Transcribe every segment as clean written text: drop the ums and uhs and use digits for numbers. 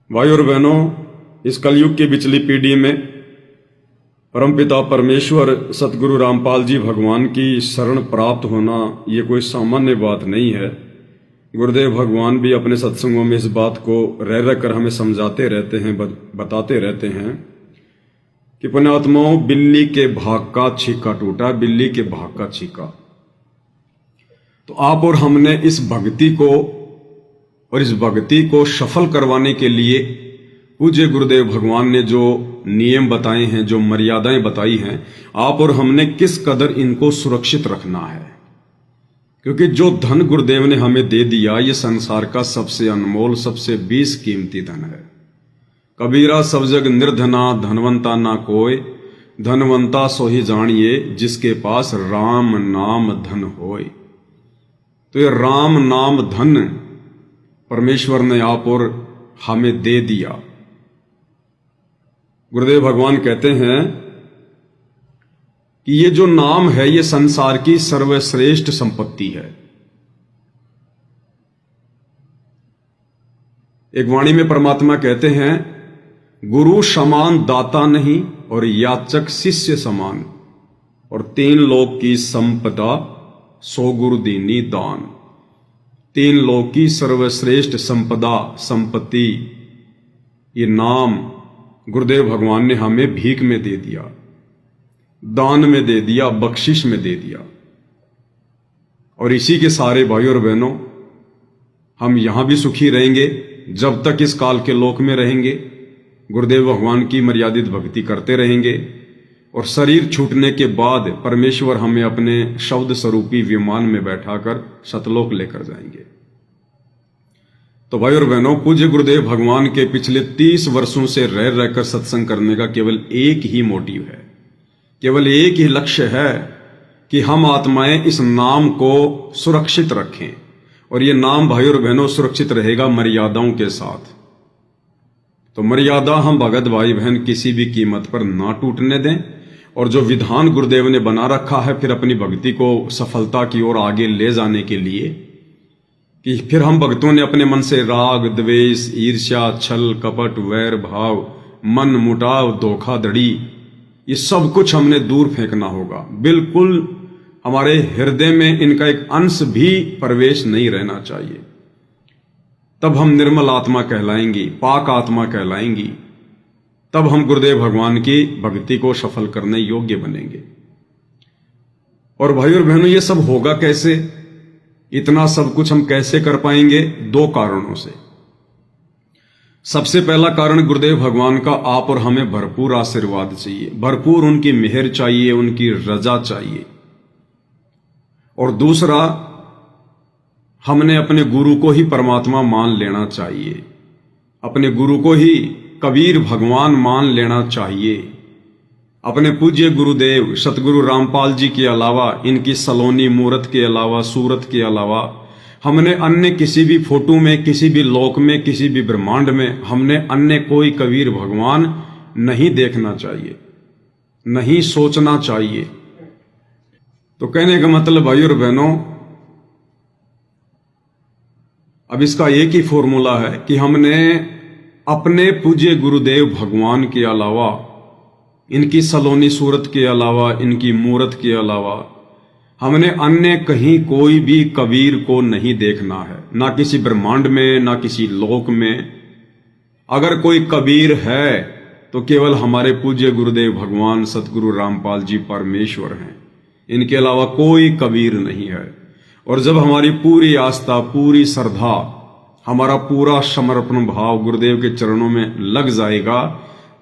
भाई और बहनों, इस कलयुग की बिचली पीढ़ी में परमपिता परमेश्वर सतगुरु रामपाल जी भगवान की शरण प्राप्त होना ये कोई सामान्य बात नहीं है। गुरुदेव भगवान भी अपने सत्संगों में इस बात को रह रह कर हमें समझाते रहते हैं, बताते रहते हैं कि पुण्यात्माओं, बिल्ली के भाग का छीका टूटा, बिल्ली के भाग का छीका। तो आप और हमने इस भक्ति को सफल करवाने के लिए पूज्य गुरुदेव भगवान ने जो नियम बताए हैं, जो मर्यादाएं बताई हैं, आप और हमने किस कदर इनको सुरक्षित रखना है। क्योंकि जो धन गुरुदेव ने हमें दे दिया, ये संसार का सबसे अनमोल, सबसे बेशकीमती धन है। कबीरा सब जग निर्धना, धनवंता ना कोय, धनवंता सो ही जानिए, जिसके पास राम नाम धन होय। तो ये राम नाम धन परमेश्वर ने आप और हमें दे दिया। गुरुदेव भगवान कहते हैं कि ये जो नाम है, ये संसार की सर्वश्रेष्ठ संपत्ति है। एक वाणी में परमात्मा कहते हैं, गुरु समान दाता नहीं और याचक शिष्य समान, और तीन लोक की संपदा सो गुरु दीनी दान। तीन लोक की सर्वश्रेष्ठ संपदा, संपत्ति, ये नाम गुरुदेव भगवान ने हमें भीख में दे दिया, दान में दे दिया, बख्शिश में दे दिया। और इसी के सारे भाई और बहनों, हम यहां भी सुखी रहेंगे जब तक इस काल के लोक में रहेंगे, गुरुदेव भगवान की मर्यादित भक्ति करते रहेंगे, और शरीर छूटने के बाद परमेश्वर हमें अपने शब्द स्वरूपी विमान में बैठाकर सतलोक लेकर जाएंगे। तो भाई और बहनों, पूज्य गुरुदेव भगवान के पिछले 30 वर्षों से रह रहकर सत्संग करने का केवल एक ही मोटिव है, केवल एक ही लक्ष्य है कि हम आत्माएं इस नाम को सुरक्षित रखें। और ये नाम भाई और बहनों सुरक्षित रहेगा मर्यादाओं के साथ। तो मर्यादा हम भगत भाई बहन किसी भी कीमत पर ना टूटने दें, और जो विधान गुरुदेव ने बना रखा है फिर अपनी भक्ति को सफलता की ओर आगे ले जाने के लिए, कि फिर हम भक्तों ने अपने मन से राग, द्वेष, ईर्ष्या, छल, कपट, वैर भाव, मन मुटाव, धोखाधड़ी, ये सब कुछ हमने दूर फेंकना होगा। बिल्कुल हमारे हृदय में इनका एक अंश भी प्रवेश नहीं रहना चाहिए। तब हम निर्मल आत्मा कहलाएंगी, पाक आत्मा कहलाएंगी। तब हम गुरुदेव भगवान की भक्ति को सफल करने योग्य बनेंगे। और भाई और बहनों, ये सब होगा कैसे? इतना सब कुछ हम कैसे कर पाएंगे? 2 कारणों से। सबसे पहला कारण, गुरुदेव भगवान का आप और हमें भरपूर आशीर्वाद चाहिए, भरपूर उनकी मेहर चाहिए, उनकी रजा चाहिए। और दूसरा, हमने अपने गुरु को ही परमात्मा मान लेना चाहिए, अपने गुरु को ही कबीर भगवान मान लेना चाहिए। अपने पूज्य गुरुदेव सतगुरु रामपाल जी के अलावा, इनकी सलोनी मूरत के अलावा, सूरत के अलावा, हमने अन्य किसी भी फोटो में, किसी भी लोक में, किसी भी ब्रह्मांड में हमने अन्य कोई कबीर भगवान नहीं देखना चाहिए, नहीं सोचना चाहिए। तो कहने का मतलब भाई और बहनों, अब इसका एक ही फॉर्मूला है कि हमने अपने पूज्य गुरुदेव भगवान के अलावा, इनकी सलोनी सूरत के अलावा, इनकी मूरत के अलावा, हमने अन्य कहीं कोई भी कबीर को नहीं देखना है, ना किसी ब्रह्मांड में, ना किसी लोक में। अगर कोई कबीर है तो केवल हमारे पूज्य गुरुदेव भगवान सतगुरु रामपाल जी परमेश्वर हैं, इनके अलावा कोई कबीर नहीं है। और जब हमारी पूरी आस्था, पूरी श्रद्धा, हमारा पूरा समर्पण भाव गुरुदेव के चरणों में लग जाएगा,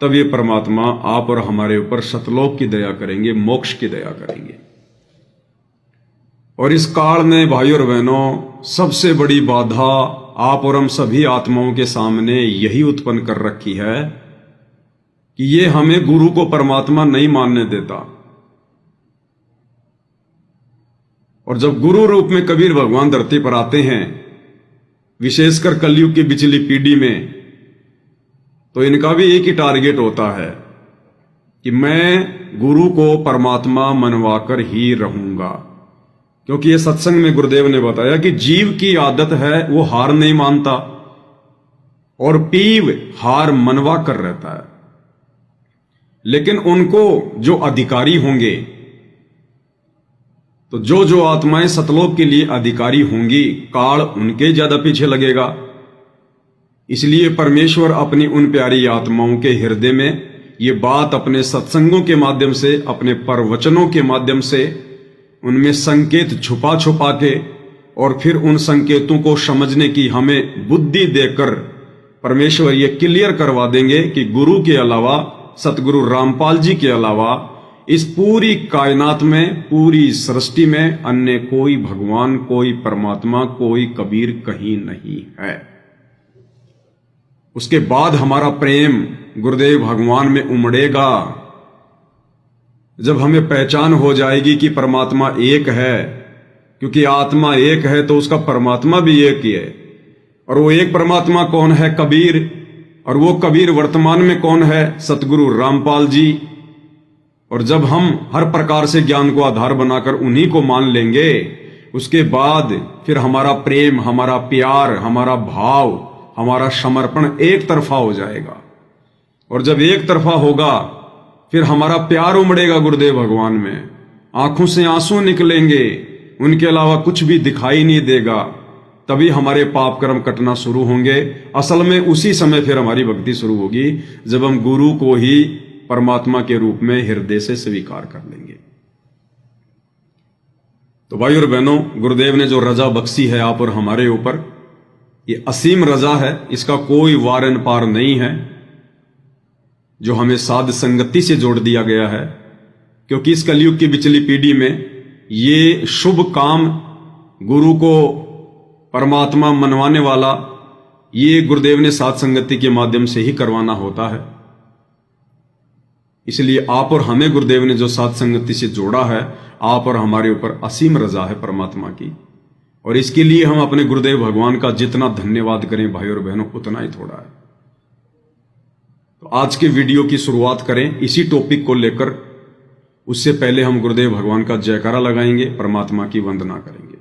तब ये परमात्मा आप और हमारे ऊपर सतलोक की दया करेंगे, मोक्ष की दया करेंगे। और इस काल में भाई और बहनों, सबसे बड़ी बाधा आप और हम सभी आत्माओं के सामने यही उत्पन्न कर रखी है कि ये हमें गुरु को परमात्मा नहीं मानने देता। और जब गुरु रूप में कबीर भगवान धरती पर आते हैं, विशेषकर कलयुग की बिचली पीढ़ी में, तो इनका भी एक ही टारगेट होता है कि मैं गुरु को परमात्मा मनवाकर ही रहूंगा। क्योंकि ये सत्संग में गुरुदेव ने बताया कि जीव की आदत है वो हार नहीं मानता, और पीव हार मनवा कर रहता है। लेकिन उनको जो अधिकारी होंगे, तो जो आत्माएं सतलोक के लिए अधिकारी होंगी, काल उनके ज्यादा पीछे लगेगा। इसलिए परमेश्वर अपनी उन प्यारी आत्माओं के हृदय में ये बात अपने सत्संगों के माध्यम से, अपने प्रवचनों के माध्यम से उनमें संकेत छुपा छुपा के और फिर उन संकेतों को समझने की हमें बुद्धि देकर परमेश्वर ये क्लियर करवा देंगे कि गुरु के अलावा, सतगुरु रामपाल जी के अलावा इस पूरी कायनात में, पूरी सृष्टि में अन्य कोई भगवान, कोई परमात्मा, कोई कबीर कहीं नहीं है। उसके बाद हमारा प्रेम गुरुदेव भगवान में उमड़ेगा। जब हमें पहचान हो जाएगी कि परमात्मा एक है, क्योंकि आत्मा एक है तो उसका परमात्मा भी एक ही है। और वो एक परमात्मा कौन है? कबीर। और वो कबीर वर्तमान में कौन है? सतगुरु रामपाल जी। और जब हम हर प्रकार से ज्ञान को आधार बनाकर उन्हीं को मान लेंगे, उसके बाद फिर हमारा प्रेम, हमारा प्यार, हमारा भाव, हमारा समर्पण एक तरफा हो जाएगा। और जब एक तरफा होगा, फिर हमारा प्यार उमड़ेगा गुरुदेव भगवान में, आंखों से आंसू निकलेंगे, उनके अलावा कुछ भी दिखाई नहीं देगा। तभी हमारे पाप कर्म कटना शुरू होंगे। असल में उसी समय फिर हमारी भक्ति शुरू होगी, जब हम गुरु को ही परमात्मा के रूप में हृदय से स्वीकार कर लेंगे। तो भाई और बहनों, गुरुदेव ने जो रजा बख्शी है आप और हमारे ऊपर, ये असीम रजा है, इसका कोई वारन पार नहीं है। जो हमें साध संगति से जोड़ दिया गया है, क्योंकि इस कलयुग की बिचली पीढ़ी में ये शुभ काम, गुरु को परमात्मा मनवाने वाला, ये गुरुदेव ने साध संगति के माध्यम से ही करवाना होता है। इसलिए आप और हमें गुरुदेव ने जो साध संगति से जोड़ा है, आप और हमारे ऊपर असीम रजा है परमात्मा की। और इसके लिए हम अपने गुरुदेव भगवान का जितना धन्यवाद करें भाई और बहनों, उतना ही थोड़ा है। तो आज के वीडियो की शुरुआत करें इसी टॉपिक को लेकर। उससे पहले हम गुरुदेव भगवान का जयकारा लगाएंगे, परमात्मा की वंदना करेंगे।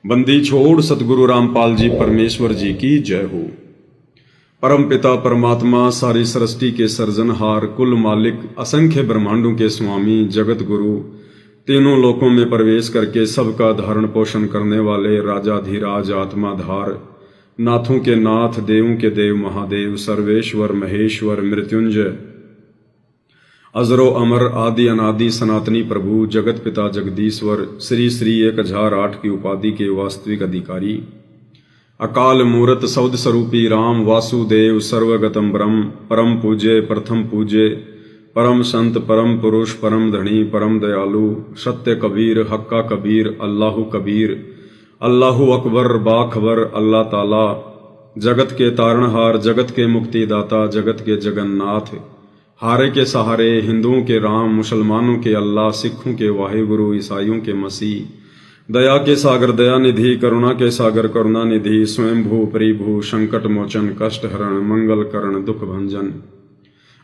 बंदी छोड़ सतगुरु रामपाल जी परमेश्वर जी की जय हो। परम पिता परमात्मा, सारी सृष्टि के सर्जनहार, कुल मालिक, असंख्य ब्रह्मांडों के स्वामी, जगत गुरु, तीनों लोकों में प्रवेश करके सबका धारण पोषण करने वाले राजाधिराज, आत्माधार, नाथों के नाथ, देवों के देव महादेव, सर्वेश्वर महेश्वर, मृत्युंजय, अजरो अमर, आदि अनादि सनातनी प्रभु, जगत पिता जगदीश्वर, श्री श्री 1008 की उपाधि के वास्तविक अधिकारी, अकाल मूरत सौद स्वरूपी राम, वासुदेव, सर्वगतम ब्रह्म, परम पूज्य, प्रथम पूज्य, परम संत, परम पुरुष, परम धनी, परम दयालु, सत्य कबीर, हक्का कबीर, अल्लाहु कबीर, अल्लाहु अकबर, बाखबर, अल्लाह ताला, जगत के तारणहार, जगत के मुक्तिदाता, जगत के जगन्नाथ, हारे के सहारे, हिंदुओं के राम, मुसलमानों के अल्लाह, सिखों के वाहिगुरु, ईसाइयों के मसीह, दया के सागर दया निधि, करुणा के सागर करुणा निधि, स्वयं भू परिभू, संकट मोचन, कष्ट हरण, मंगल करण, दुख भंजन,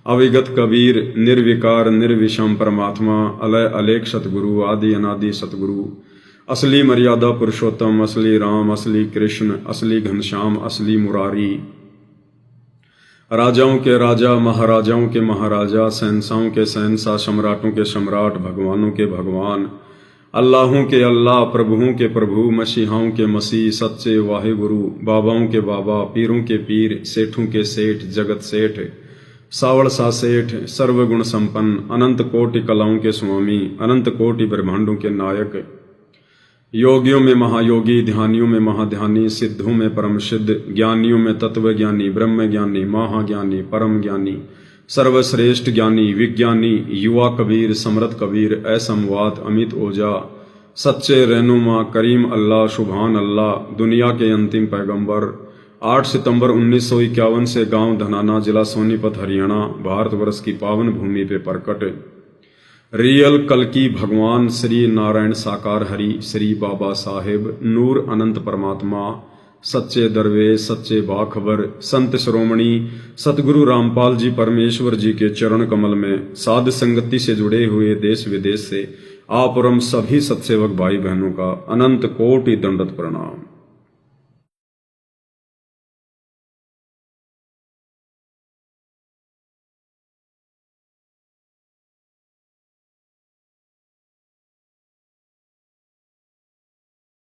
अविगत कबीर, निर्विकार निर्विषम परमात्मा, अलय अलेख सतगुरु, आदि अनादि सतगुरु, असली मर्यादा पुरुषोत्तम, असली राम, असली कृष्ण, असली घनश्याम, असली मुरारी, राजाओं के राजा, महाराजाओं के महाराजा, शहंशाहों के शहंशाह, सम्राटों के सम्राट, भगवानों के भगवान, अल्लाहों के अल्लाह, प्रभुओं के प्रभु, मसीहाओं के मसीह, सच्चे वाहिगुरु, बाबाओं के बाबा, पीरों के पीर, सेठों के सेठ, जगत सेठ, सावड़ सा सेठ, सर्वगुण संपन्न, अनंत कोटि कलाओं के स्वामी, अनंत कोटि ब्रह्मांडों के नायक, योगियों में महायोगी, ध्यानियों में महाध्यानी, सिद्धों में परम सिद्ध, ज्ञानियों में तत्व ज्ञानी, ब्रह्म ज्ञानी, महाज्ञानी, परम ज्ञानी, सर्वश्रेष्ठ ज्ञानी, विज्ञानी, युवा कबीर, समृत कबीर, असमवाद, अमित ओझा, सच्चे रहनुमा, करीम अल्लाह, सुभान अल्लाह, दुनिया के अंतिम पैगंबर, 8 सितंबर 1951 से गांव धनाना, जिला सोनीपत, हरियाणा, भारतवर्ष की पावन भूमि पे प्रकट रियल कल्कि भगवान श्री नारायण साकार हरि, श्री बाबा साहेब, नूर अनंत परमात्मा, सच्चे दरवेश, सच्चे बाखबर, संत श्रोमणी सतगुरु रामपाल जी परमेश्वर जी के चरण कमल में साध संगति से जुड़े हुए देश विदेश से आप और हम सभी सत्सेवक भाई बहनों का अनंत कोटि दंडवत प्रणाम।